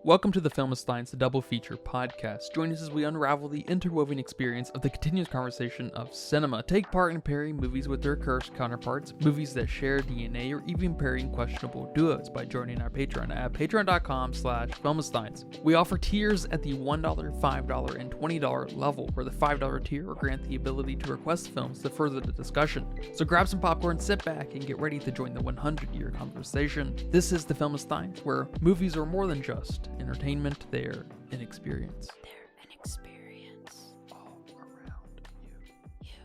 Welcome to the Filmistines, the double feature podcast. Join us as we unravel the interwoven experience of the continuous conversation of cinema. Take part in pairing movies with their cursed counterparts, movies that share DNA, or even pairing questionable duos by joining our Patreon at patreon.com/Filmistines. We offer tiers at the $1, $5, and $20 level, where the $5 tier will grant the ability to request films to further the discussion. So grab some popcorn, sit back, and get ready to join the 100-year conversation. This is the Filmistines, where movies are more than just entertainment, they're an experience. They're an experience. All around you.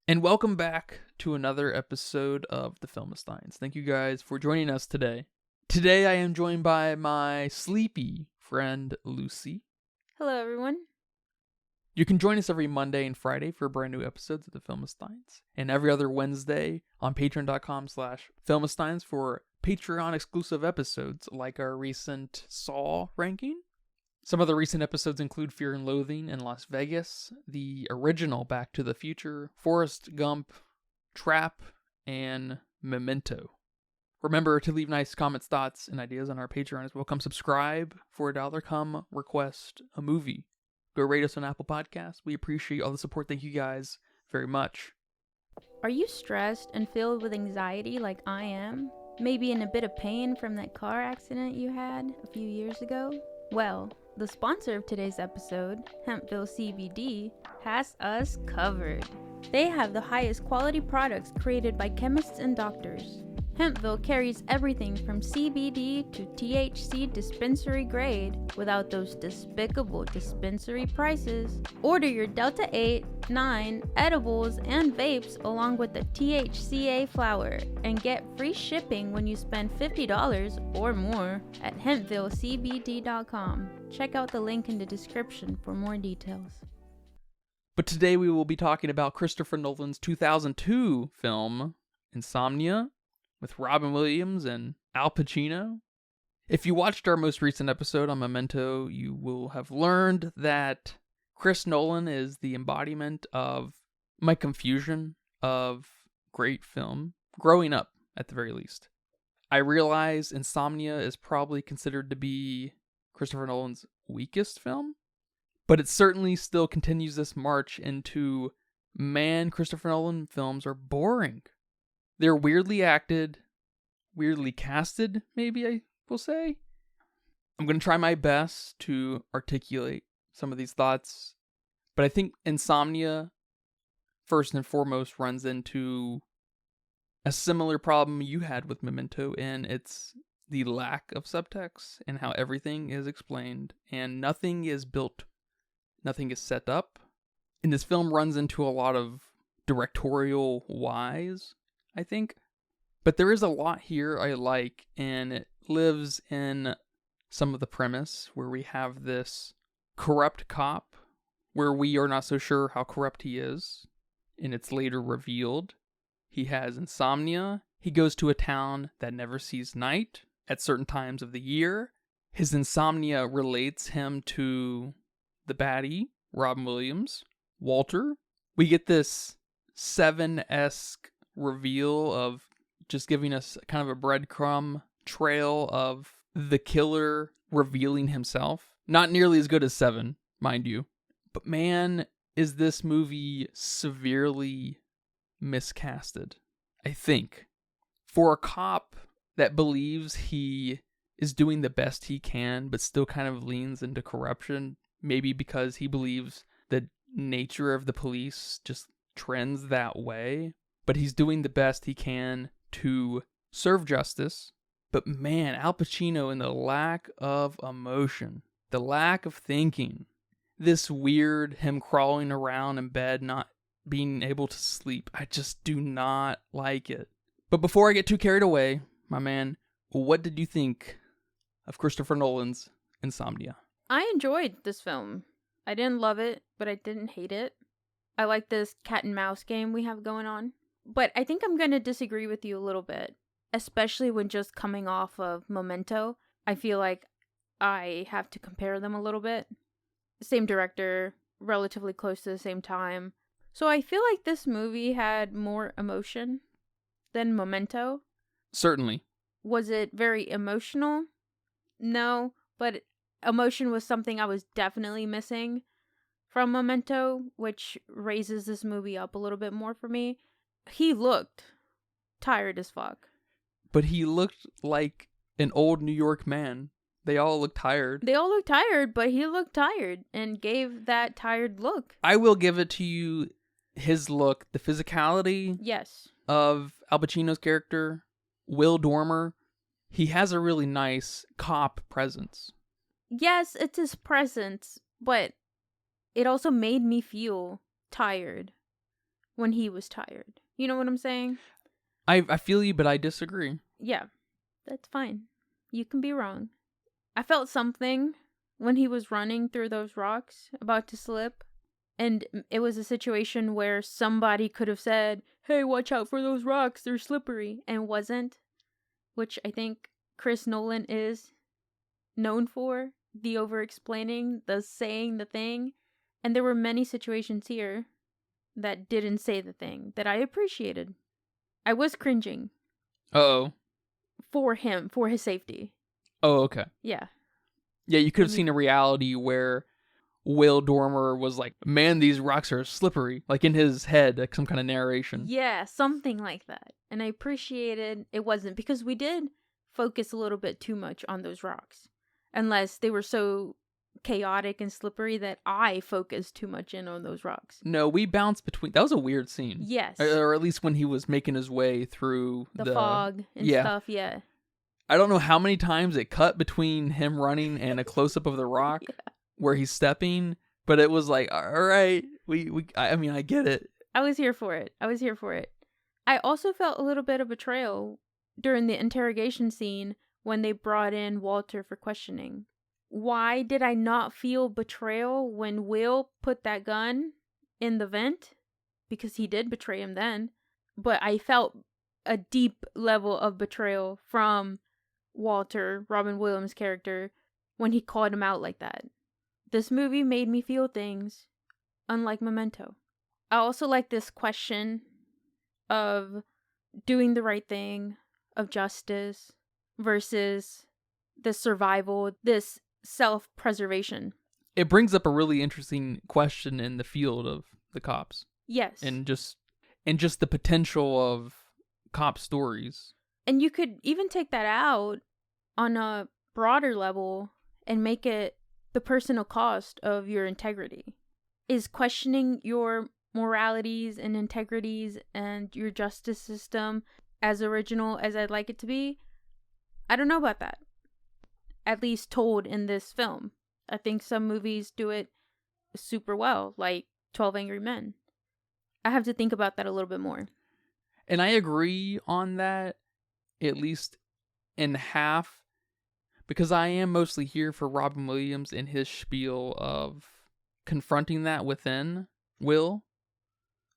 And welcome back to another episode of the Filmistines. Thank you guys for joining us today. Today I am joined by my sleepy friend Lucy. Hello, everyone. You can join us every Monday and Friday for brand new episodes of the Filmistines, and every other Wednesday on patreon.com/Filmistines for Patreon exclusive episodes like our recent Saw ranking. Some of the recent episodes include Fear and Loathing in Las Vegas, the original Back to the Future, Forrest Gump, Trap, and Memento. Remember to leave nice comments, thoughts, and ideas on our Patreon as well. Come subscribe for $1. Come request a movie. Go rate us on Apple Podcasts. We appreciate all the support. Thank you guys very much. Are you stressed and filled with anxiety like I am? Maybe in a bit of pain from that car accident you had a few years ago? Well, the sponsor of today's episode, Hempville CBD, has us covered. They have the highest quality products created by chemists and doctors. Hempville carries everything from CBD to THC dispensary grade without those despicable dispensary prices. Order your Delta 8, 9 edibles and vapes along with the THCA flower and get free shipping when you spend $50 or more at HempvilleCBD.com. Check out the link in the description for more details. But today we will be talking about Christopher Nolan's 2002 film, Insomnia, with Robin Williams and Al Pacino. If you watched our most recent episode on Memento, you will have learned that Chris Nolan is the embodiment of my confusion of great film, growing up at the very least. I realize Insomnia is probably considered to be Christopher Nolan's weakest film, but it certainly still continues this march into, man, Christopher Nolan films are boring. They're weirdly acted, weirdly casted, maybe I will say. I'm going to try my best to articulate some of these thoughts, but I think Insomnia, first and foremost, runs into a similar problem you had with Memento, and it's the lack of subtext and how everything is explained and nothing is built, nothing is set up. And this film runs into a lot of directorial whys, I think. But there is a lot here I like, and it lives in some of the premise where we have this corrupt cop where we are not so sure how corrupt he is, and it's later revealed. He has insomnia. He goes to a town that never sees night at certain times of the year. His insomnia relates him to the baddie, Robin Williams, Walter. We get this Seven-esque reveal of just giving us kind of a breadcrumb trail of the killer revealing himself. Not nearly as good as Seven, mind you. But man, is this movie severely miscasted, I think. For a cop that believes he is doing the best he can, but still kind of leans into corruption, maybe because he believes the nature of the police just trends that way. But he's doing the best he can to serve justice. But man, Al Pacino and the lack of emotion, the lack of thinking, this weird him crawling around in bed, not being able to sleep, I just do not like it. But before I get too carried away, my man, what did you think of Christopher Nolan's Insomnia? I enjoyed this film. I didn't love it, but I didn't hate it. I like this cat and mouse game we have going on. But I think I'm going to disagree with you a little bit, especially when just coming off of Memento. I feel like I have to compare them a little bit. Same director, relatively close to the same time. So I feel like this movie had more emotion than Memento. Certainly. Was it very emotional? No, but emotion was something I was definitely missing from Memento, which raises this movie up a little bit more for me. He looked tired as fuck. But he looked like an old New York man. They all looked tired. They all looked tired, but he looked tired and gave that tired look. I will give it to you, his look, the physicality Yes. of Al Pacino's character, Will Dormer. He has a really nice cop presence. Yes, it's his presence, but it also made me feel tired when he was tired. You know what I'm saying? I feel you, but I disagree. Yeah, that's fine. You can be wrong. I felt something when he was running through those rocks, about to slip. And it was a situation where somebody could have said, hey, watch out for those rocks, they're slippery, and wasn't. Which I think Chris Nolan is known for. The over-explaining, the saying the thing. And there were many situations here that didn't say the thing that I appreciated. I was cringing. Uh-oh. For him, for his safety. Oh, okay. Yeah. Yeah, you could have seen a reality where Will Dormer was like, man, these rocks are slippery. Like in his head, like some kind of narration. Yeah, something like that. And I appreciated it wasn't, because we did focus a little bit too much on those rocks. Unless they were so chaotic and slippery that I focused too much in on those rocks. No, we bounced between. That was a weird scene. Yes. Or at least when he was making his way through the fog and stuff, yeah. I don't know how many times it cut between him running and a close-up of the rock where he's stepping, but it was like, all right, I mean, I get it. I was here for it. I also felt a little bit of betrayal during the interrogation scene when they brought in Walter for questioning. Why did I not feel betrayal when Will put that gun in the vent? Because he did betray him then. But I felt a deep level of betrayal from Walter, Robin Williams' character, when he called him out like that. This movie made me feel things, unlike Memento. I also like this question of doing the right thing, of justice, versus the survival, this self-preservation. It brings up a really interesting question in the field of the cops. Yes. And just the potential of cop stories. And you could even take that out on a broader level and make it the personal cost of your integrity. Is questioning your moralities and integrities and your justice system as original as I'd like it to be? I don't know about that. At least told in this film. I think some movies do it super well, like 12 Angry Men. I have to think about that a little bit more. And I agree on that, at least in half, because I am mostly here for Robin Williams and his spiel of confronting that within Will.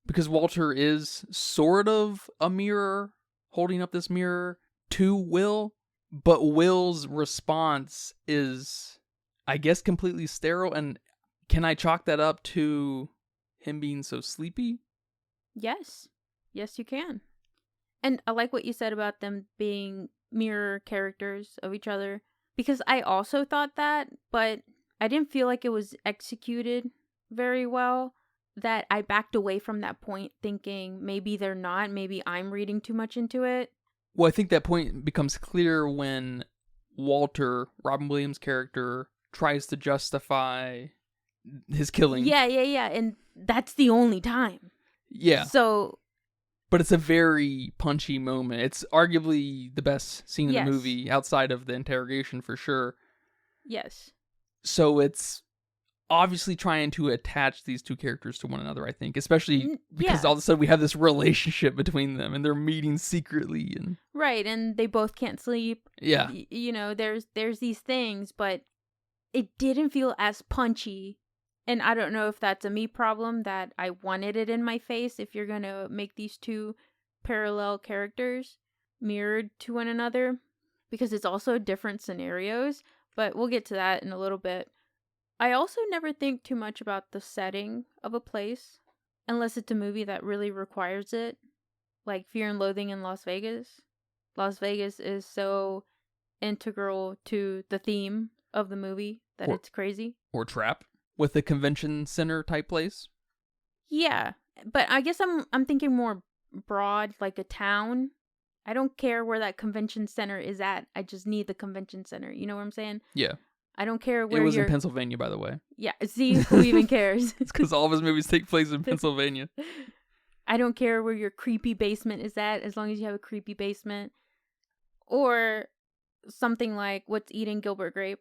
Because Walter is sort of a mirror, holding up this mirror to Will, but Will's response is, I guess, completely sterile. And can I chalk that up to him being so sleepy? Yes. Yes, you can. And I like what you said about them being mirror characters of each other, because I also thought that, but I didn't feel like it was executed very well, that I backed away from that point thinking maybe they're not, maybe I'm reading too much into it. Well, I think that point becomes clear when Walter, Robin Williams' character, tries to justify his killing. Yeah. And that's the only time. Yeah. So... But it's a very punchy moment. It's arguably the best scene in the movie, outside of the interrogation for sure. Yes. So it's obviously trying to attach these two characters to one another, I think. Especially because all of a sudden we have this relationship between them and they're meeting secretly. And right, and they both can't sleep. Yeah. You know, there's these things, but it didn't feel as punchy. And I don't know if that's a me problem, that I wanted it in my face if you're going to make these two parallel characters mirrored to one another, because it's also different scenarios, but we'll get to that in a little bit. I also never think too much about the setting of a place, unless it's a movie that really requires it, like Fear and Loathing in Las Vegas. Las Vegas is so integral to the theme of the movie that it's crazy. Or Trap with a convention center type place. Yeah, but I guess I'm thinking more broad, like a town. I don't care where that convention center is at. I just need the convention center. You know what I'm saying? Yeah. I don't care where it was in Pennsylvania, by the way. Yeah, see, who even cares? It's because all of his movies take place in Pennsylvania. I don't care where your creepy basement is at, as long as you have a creepy basement. Or something like What's Eating Gilbert Grape,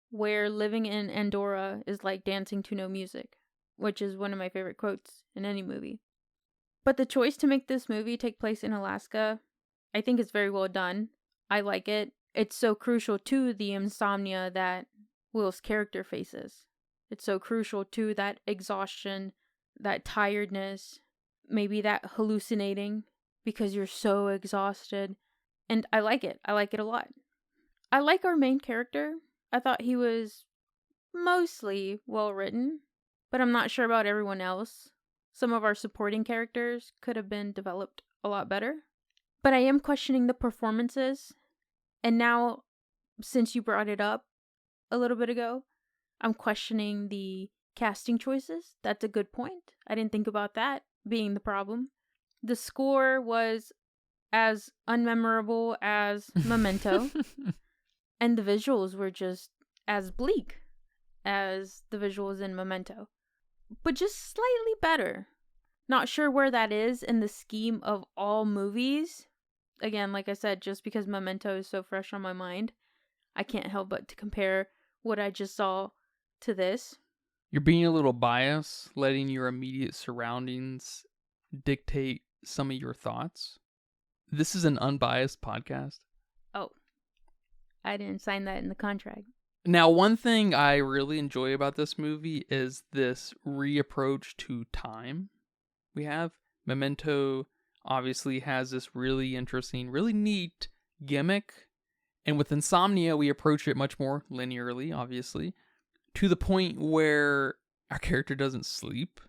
where living in Andorra is like dancing to no music, which is one of my favorite quotes in any movie. But the choice to make this movie take place in Alaska, I think it's very well done. I like it. It's so crucial to the insomnia that Will's character faces. It's so crucial to that exhaustion, that tiredness, maybe that hallucinating because you're so exhausted. And I like it. I like it a lot. I like our main character. I thought he was mostly well written, but I'm not sure about everyone else. Some of our supporting characters could have been developed a lot better. But I am questioning the performances. And now, since you brought it up a little bit ago, I'm questioning the casting choices. That's a good point. I didn't think about that being the problem. The score was as unmemorable as Memento. And the visuals were just as bleak as the visuals in Memento. But just slightly better. Not sure where that is in the scheme of all movies. Again, like I said, just because Memento is so fresh on my mind, I can't help but to compare what I just saw to this. You're being a little biased, letting your immediate surroundings dictate some of your thoughts. This is an unbiased podcast. Oh, I didn't sign that in the contract. Now, one thing I really enjoy about this movie is this reapproach to time we have. Memento obviously has this really interesting, really neat gimmick. And with Insomnia, we approach it much more linearly, obviously, to the point where our character doesn't sleep.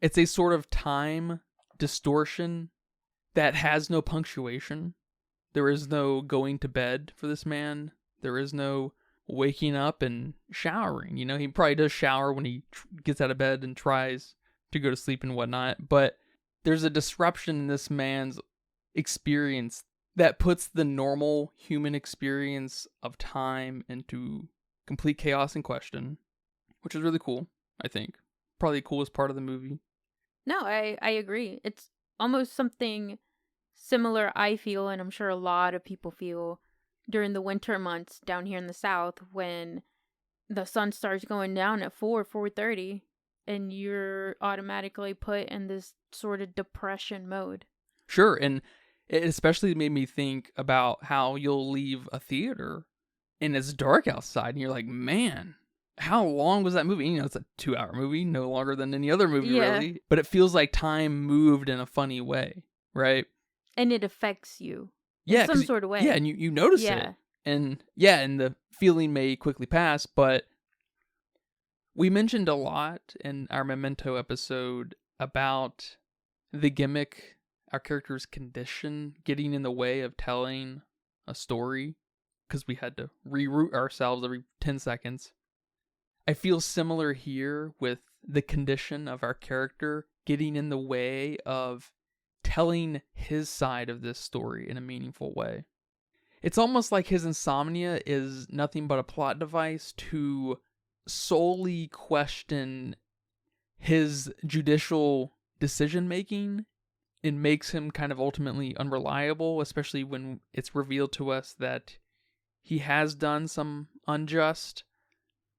It's a sort of time distortion that has no punctuation. There is no going to bed for this man. There is no waking up and showering. You know, he probably does shower when he gets out of bed and tries to go to sleep and whatnot. But there's a disruption in this man's experience that puts the normal human experience of time into complete chaos and question, which is really cool, I think. Probably the coolest part of the movie. No, I agree. It's almost something similar I feel, and I'm sure a lot of people feel, during the winter months down here in the South when the sun starts going down at 4:30, and you're automatically put in this sort of depression mode. Sure, and it especially made me think about how you'll leave a theater and it's dark outside and you're like, man, how long was that movie? You know, it's a 2-hour movie, no longer than any other movie, really. But it feels like time moved in a funny way, right? And it affects you in some sort of way. Yeah, and you notice it. And the feeling may quickly pass, but we mentioned a lot in our Memento episode about the gimmick, our character's condition getting in the way of telling a story because we had to reroute ourselves every 10 seconds. I feel similar here with the condition of our character getting in the way of telling his side of this story in a meaningful way. It's almost like his insomnia is nothing but a plot device to solely question his judicial decision making. It makes him kind of ultimately unreliable, especially when it's revealed to us that he has done some unjust.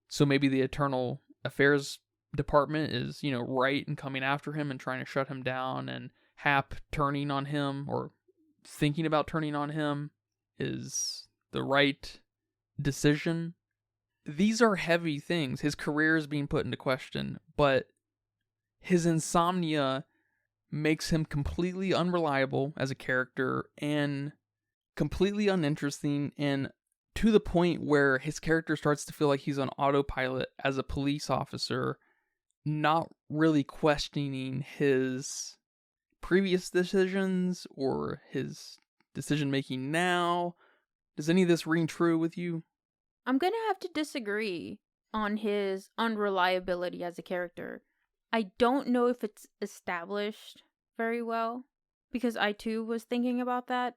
So maybe the Internal Affairs Department is, right in coming after him and trying to shut him down, and Hap turning on him or thinking about turning on him is the right decision. These are heavy things. His career is being put into question, but his insomnia makes him completely unreliable as a character and completely uninteresting, and to the point where his character starts to feel like he's on autopilot as a police officer, not really questioning his previous decisions or his decision making now. Does any of this ring true with you? I'm gonna have to disagree on his unreliability as a character. I don't know if it's established very well, because I too was thinking about that.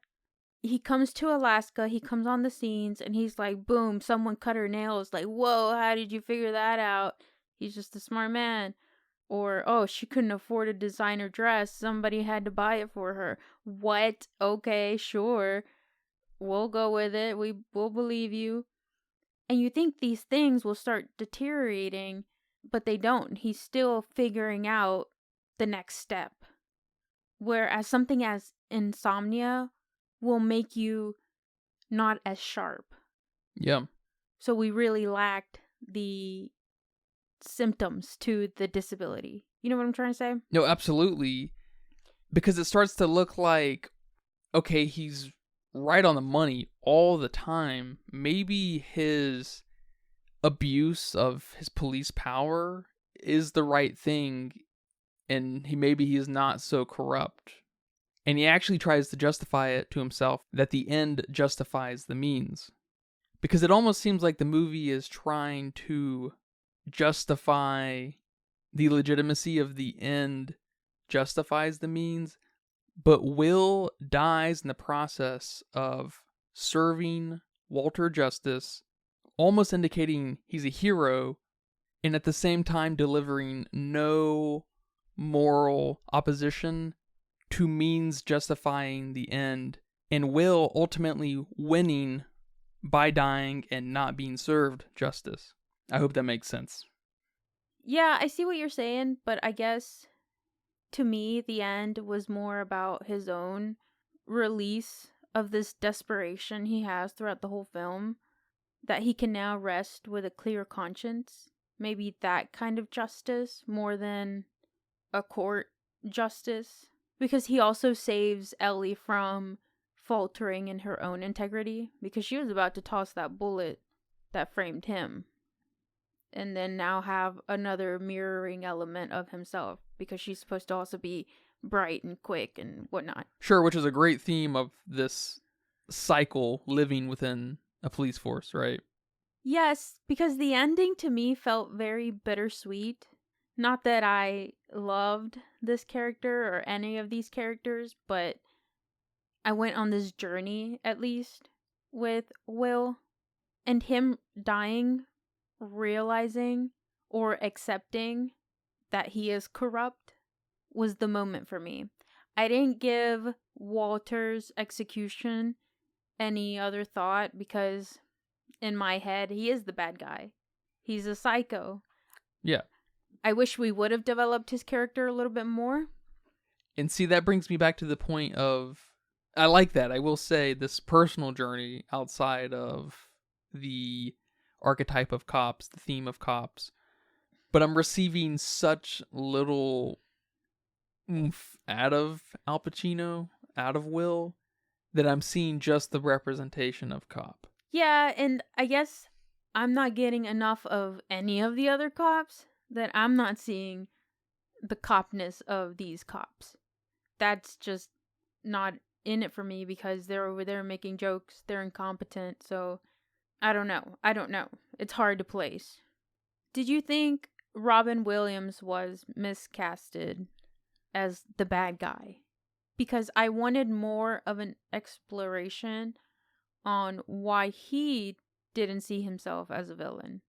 He comes to Alaska, he comes on the scenes, and he's like, boom, someone cut her nails. Like, whoa, how did you figure that out? He's just a smart man. Or, oh, she couldn't afford a designer dress. Somebody had to buy it for her. What? Okay, sure. We'll go with it. We'll believe you. And you think these things will start deteriorating, but they don't. He's still figuring out the next step. Whereas something as Insomnia will make you not as sharp. Yeah. So we really lacked the symptoms to the disability. You know what I'm trying to say? No, absolutely. Because it starts to look like, okay, he's right on the money all the time. Maybe his abuse of his police power is the right thing, and maybe he is not so corrupt. And he actually tries to justify it to himself that the end justifies the means. Because it almost seems like the movie is trying to justify the legitimacy of the end justifies the means, but Will dies in the process of serving Walter justice, almost indicating he's a hero, and at the same time delivering no moral opposition to means justifying the end, and Will ultimately winning by dying and not being served justice. I hope that makes sense. Yeah, I see what you're saying, but I guess to me, the end was more about his own release of this desperation he has throughout the whole film, that he can now rest with a clear conscience. Maybe that kind of justice more than a court justice. Because he also saves Ellie from faltering in her own integrity, because she was about to toss that bullet that framed him. And then now have another mirroring element of himself, because she's supposed to also be bright and quick and whatnot. Sure, which is a great theme of this cycle living within a police force, right? Yes, because the ending to me felt very bittersweet. Not that I loved this character or any of these characters, but I went on this journey, at least, with Will. And him dying, realizing or accepting that he is corrupt, was the moment for me. I didn't give Walter's execution any other thought, because in my head, he is the bad guy. He's a psycho. Yeah. I wish we would have developed his character a little bit more. And see, that brings me back to the point of, I like that. I will say this personal journey outside of the archetype of cops, the theme of cops. But I'm receiving such little oomph out of Al Pacino, out of Will, that I'm seeing just the representation of cop. Yeah, and I guess I'm not getting enough of any of the other cops, that I'm not seeing the copness of these cops. That's just not in it for me, because they're over there making jokes, they're incompetent, so I don't know. It's hard to place. Did you think Robin Williams was miscasted as the bad guy? Because I wanted more of an exploration on why he didn't see himself as a villain,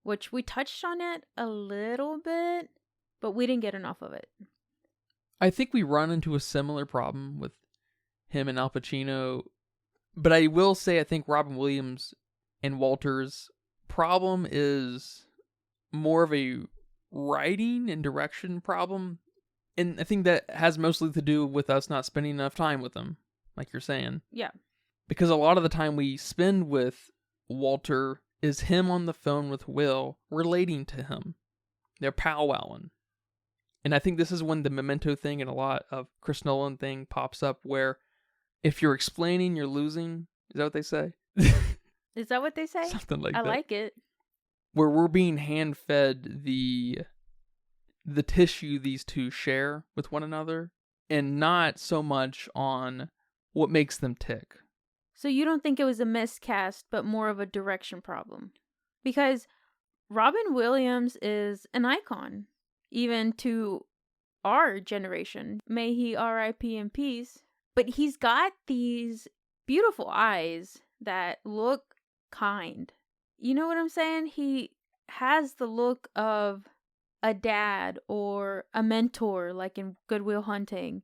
which we touched on it a little bit, but we didn't get enough of it. I think we run into a similar problem with him and Al Pacino, but I will say I think Robin Williams and Walter's problem is more of a writing and direction problem, and I think that has mostly to do with us not spending enough time with them, like you're saying. Yeah. Because a lot of the time we spend with Walter is him on the phone with Will, relating to him. They're powwowing. And I think this is when the Memento thing and a lot of Chris Nolan thing pops up, where if you're explaining, you're losing. Is that what they say? Is that what they say? Something like I that. like it. Where we're being hand-fed the tissue these two share with one another, and not so much on what makes them tick. So you don't think it was a miscast, but more of a direction problem? Because Robin Williams is an icon, even to our generation. May he R.I.P. in peace. But he's got these beautiful eyes that look kind. You know what I'm saying? He has the look of a dad or a mentor, like in Good Will Hunting.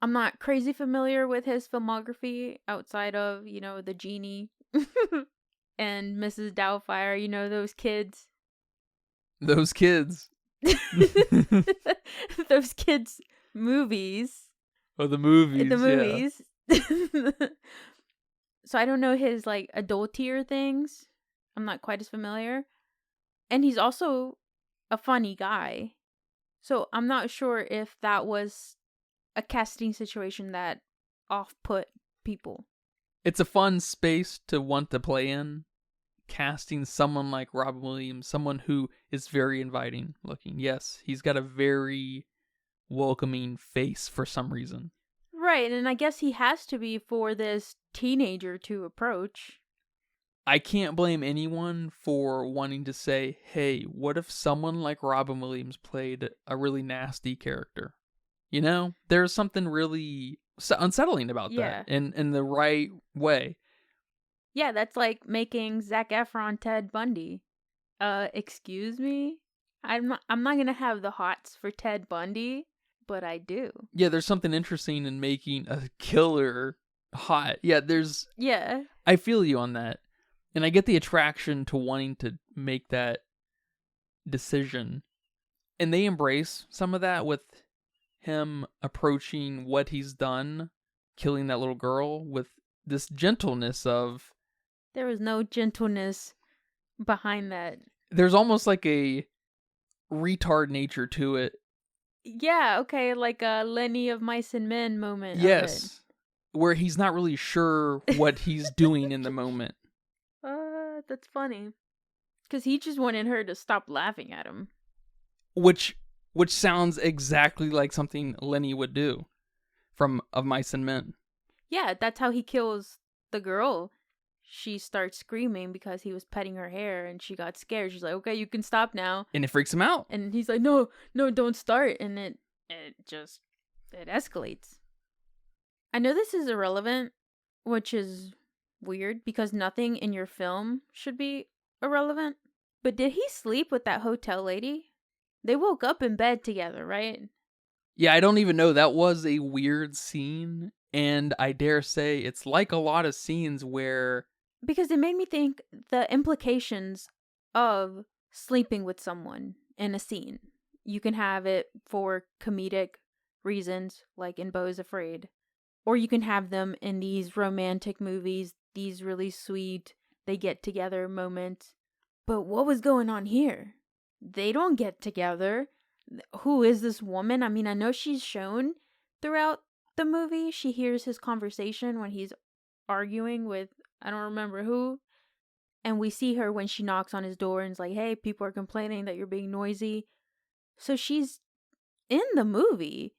I'm not crazy familiar with his filmography outside of, The Genie and Mrs. Doubtfire, those kids. Those kids. Those kids' movies. Oh, the movies. The movies. Yeah. So I don't know his, adultier things. I'm not quite as familiar. And he's also a funny guy. So I'm not sure if that was a casting situation that off-put people. It's a fun space to want to play in. Casting someone like Robin Williams, someone who is very inviting looking. Yes, he's got a very welcoming face for some reason. Right, and I guess he has to be for this teenager to approach. I can't blame anyone for wanting to say, hey, what if someone like Robin Williams played a really nasty character? There's something really unsettling about that in the right way. Yeah, that's like making Zac Efron Ted Bundy. Excuse me? I'm not going to have the hots for Ted Bundy, but I do. Yeah, there's something interesting in making a killer hot. Yeah, Yeah. I feel you on that. And I get the attraction to wanting to make that decision. And they embrace some of that with him approaching what he's done, killing that little girl, with this gentleness of... There was no gentleness behind that. There's almost like a retard nature to it. Yeah, okay, like a Lenny of Mice and Men moment. Yes, where he's not really sure what he's doing in the moment. That's funny. Because he just wanted her to stop laughing at him. Which sounds exactly like something Lenny would do from Of Mice and Men. Yeah, that's how he kills the girl. She starts screaming because he was petting her hair and she got scared. She's like, okay, you can stop now. And it freaks him out. And he's like, no, don't start. And it escalates. I know this is irrelevant, which is weird because nothing in your film should be irrelevant. But did he sleep with that hotel lady? They woke up in bed together, right? Yeah, I don't even know. That was a weird scene. And I dare say it's like a lot of scenes where... Because it made me think the implications of sleeping with someone in a scene. You can have it for comedic reasons, like in Beau is Afraid. Or you can have them in these romantic movies, these really sweet, they get together moments. But what was going on here? They don't get together. Who is this woman? I mean, I know she's shown throughout the movie. She hears his conversation when he's arguing with, I don't remember who. And we see her when she knocks on his door and is like, hey, people are complaining that you're being noisy. So she's in the movie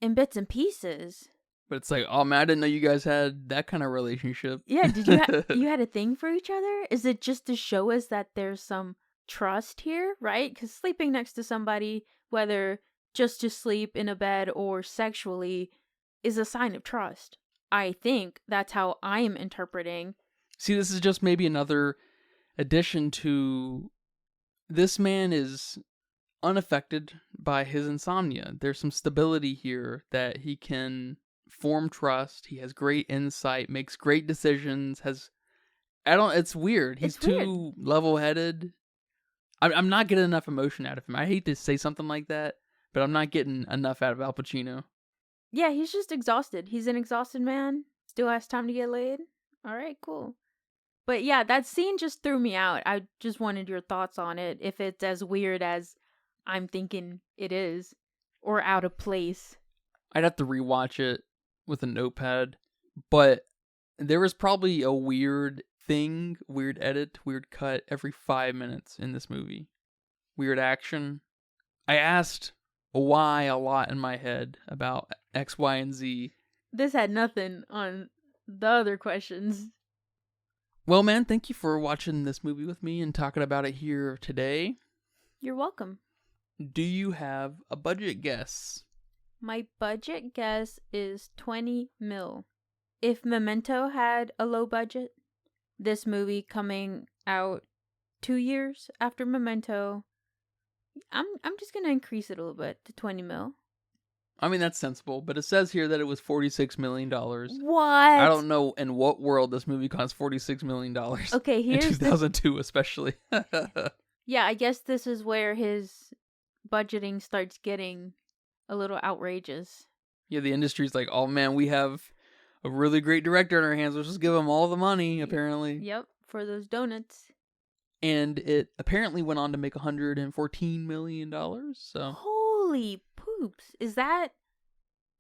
in bits and pieces. But it's like, oh man, I didn't know you guys had that kind of relationship. Yeah, did you you had a thing for each other? Is it just to show us that there's some trust here, right? Because sleeping next to somebody, whether just to sleep in a bed or sexually, is a sign of trust. I think that's how I am interpreting. See, this is just maybe another addition to... This man is unaffected by his insomnia. There's some stability here that he can form trust. He has great insight, makes great decisions, it's weird. He's too level-headed. I'm not getting enough emotion out of him. I hate to say something like that, but I'm not getting enough out of Al Pacino. Yeah, he's just exhausted. He's an exhausted man. Still has time to get laid. All right, cool. But yeah, that scene just threw me out. I just wanted your thoughts on it. If it's as weird as I'm thinking it is, or out of place. I'd have to rewatch it with a notepad, but there was probably a weird thing, weird edit, weird cut every 5 minutes in this movie. Weird action. I asked why a lot in my head about X, Y, and Z. This had nothing on the other questions. Well, man, thank you for watching this movie with me and talking about it here today. You're welcome. Do you have a budget guess? My budget guess is 20 mil. If Memento had a low budget, this movie coming out 2 years after Memento, I'm just gonna increase it a little bit to 20 mil. I mean, that's sensible, but it says here that it was $46 million. What? I don't know in what world this movie cost $46 million. Okay, here's in 2002 especially. Yeah, I guess this is where his budgeting starts getting a little outrageous. Yeah, the industry's like, oh man, we have a really great director in our hands. Let's just give him all the money, apparently. Yep, for those donuts. And it apparently went on to make $114 million. So Holy poops. Is that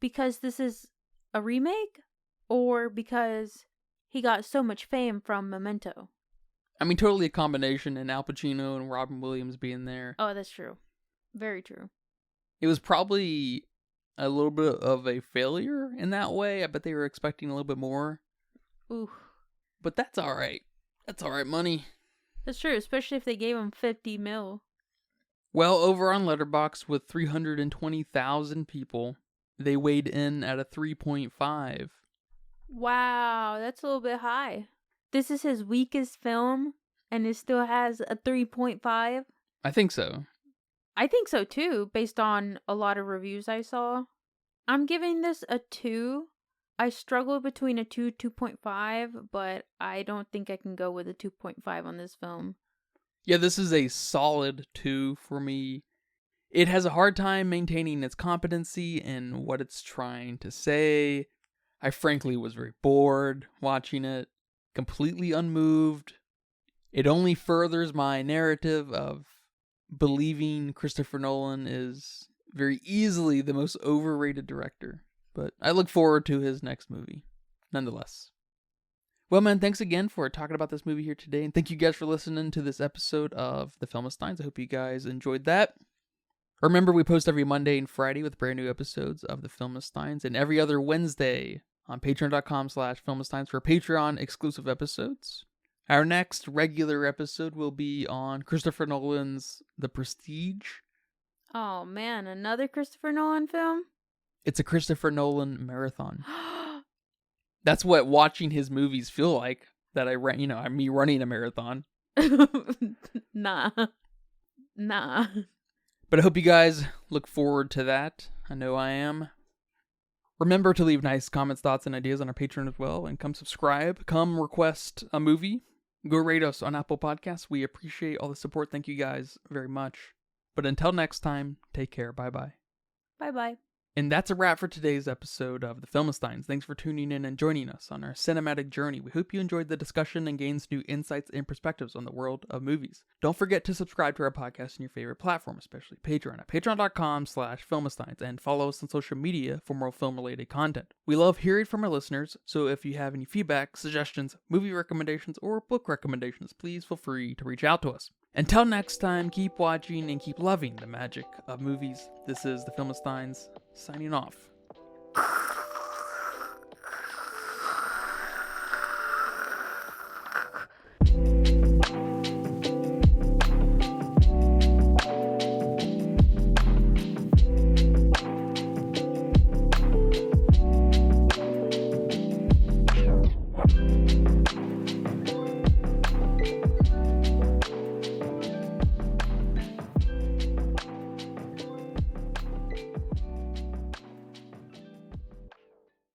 because this is a remake? Or because he got so much fame from Memento? I mean, totally a combination, and Al Pacino and Robin Williams being there. Oh, that's true. Very true. It was probably a little bit of a failure in that way. I bet they were expecting a little bit more. Ooh. But that's all right. That's all right money. That's true, especially if they gave him 50 mil. Well, over on Letterboxd with 320,000 people, they weighed in at a 3.5. Wow, that's a little bit high. This is his weakest film, and it still has a 3.5? I think so. I think so too, based on a lot of reviews I saw. I'm giving this a 2. I struggle between a 2.5, but I don't think I can go with a 2.5 on this film. Yeah, this is a solid 2 for me. It has a hard time maintaining its competency in what it's trying to say. I frankly was very bored watching it, completely unmoved. It only furthers my narrative of believing Christopher Nolan is very easily the most overrated director. But I look forward to his next movie, nonetheless. Well, man, thanks again for talking about this movie here today. And thank you guys for listening to this episode of The Filmistines. I hope you guys enjoyed that. Remember, we post every Monday and Friday with brand new episodes of The Filmistines, and every other Wednesday on patreon.com/Filmistines for Patreon exclusive episodes. Our next regular episode will be on Christopher Nolan's The Prestige. Oh man, another Christopher Nolan film? It's a Christopher Nolan marathon. That's what watching his movies feel like. That I'm me running a marathon. Nah. But I hope you guys look forward to that. I know I am. Remember to leave nice comments, thoughts, and ideas on our Patreon as well. And come subscribe. Come request a movie. Go rate us on Apple Podcasts. We appreciate all the support. Thank you guys very much. But until next time, take care. Bye-bye. Bye-bye. And that's a wrap for today's episode of The Filmistines. Thanks for tuning in and joining us on our cinematic journey. We hope you enjoyed the discussion and gains new insights and perspectives on the world of movies. Don't forget to subscribe to our podcast on your favorite platform, especially Patreon at patreon.com/Filmistines, and follow us on social media for more film-related content. We love hearing from our listeners, so if you have any feedback, suggestions, movie recommendations, or book recommendations, please feel free to reach out to us. Until next time, keep watching and keep loving the magic of movies. This is The Filmistines, signing off.